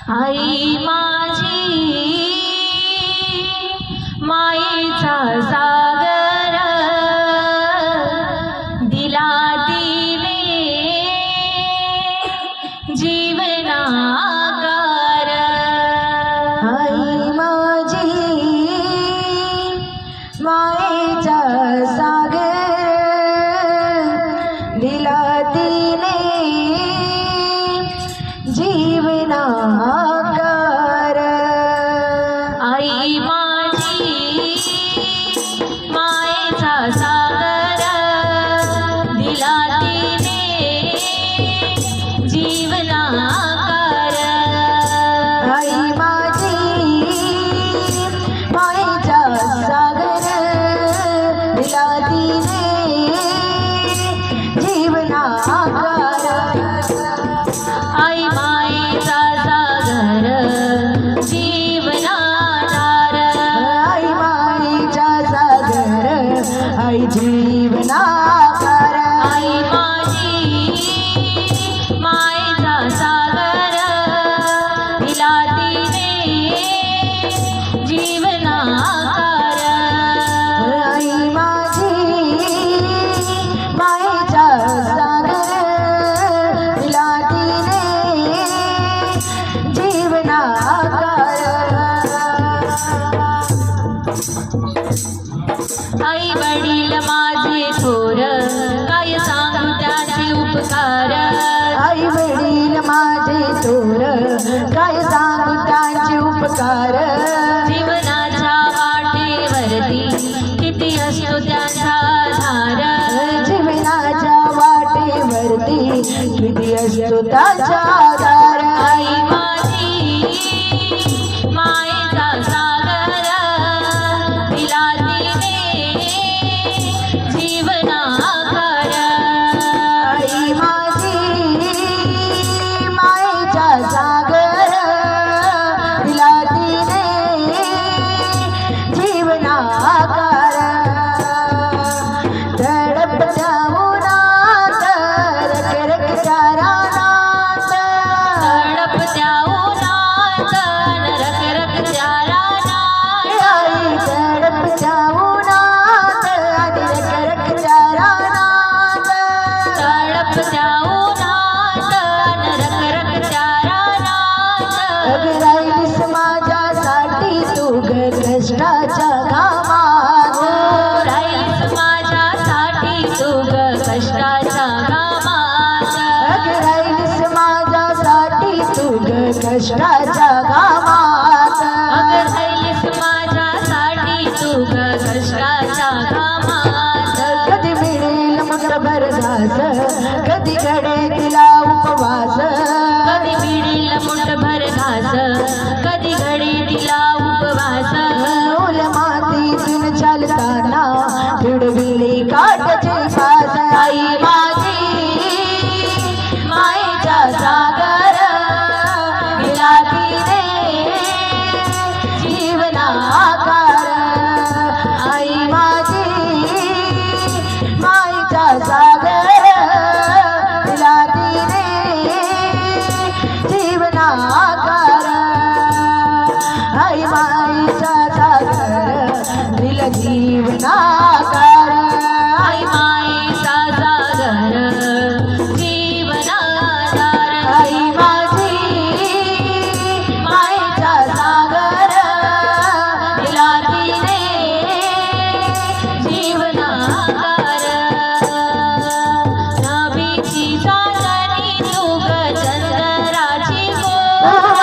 आई माझी मायेचा सागर दिला तिने जीवनाकार। आई माझी मायेचा सागर दिला तिने जीवनाकार। आई माझी मायेचा सागर दिला तिने जीवनाकार। आई माझी मायेचा सागर दिला तिने जीवनाकार। आई मायेचा सागर जीवनाधार। आई मायेचा सागर आई जीवनाकार। आई माझी मायेचा सागर दिला तिने जीवनाकार। आई माझी मायेचा सागर दिला तिने जीवनाकार। आई वडील माझे थोर काय सांगू त्याचे उपकार। आई वडील माझे थोर काय सांगू त्यांचे उपकार। जीवनाच्या वाटेवरती किती असतो त्याचा धार। जीवनाच्या वाटेवरती किती असतो त्याचा आधार। आई माझी मायेचा सागर दिला तिने जीवनाकार। आई माझी मायेचा सागर दिला तिने जीवनाकार। तडपत्या उन्हात रखरखत्या रानात। तडपत्या उन्हात रखरखत्या रानात। आई तडपत्या उन्हात आणि रखरखत्या रानात। तडपत्या उन्हात रखरखत्या रानात। अगं राहिलीस माझ्यासाठी तू ग कष्टाच्या घामात। राहीस माझ्यासाठी तू ग कष्टाच्या घामात। अगं राहिलीस माझ्यासाठी तू ग कष्टाच्या घामात। अगं राहीस माझ्यासाठी तू ग कष्टाच्या घामात। कधी मिळेल मुठभर घास कधी घडे तिला उपवास। कधी मिळेल मुठभर घास कधी घडी तिला उपवास। उल मातीतून चालताना तुडविली काटचे फास। आई माझी मायेचा सागर दिला तिने जीवनाकार। आई माझी मायेचा सागर दिला तिने जीवनाकार। आई मायेचा सागर दिला जीवनाकार। आई मायेचा सागर जीवनाधार। आई माझी मायेचा सागर दिला तिने जीवनाकार। नभीची चांदणी तू ग चंद्राची गोर।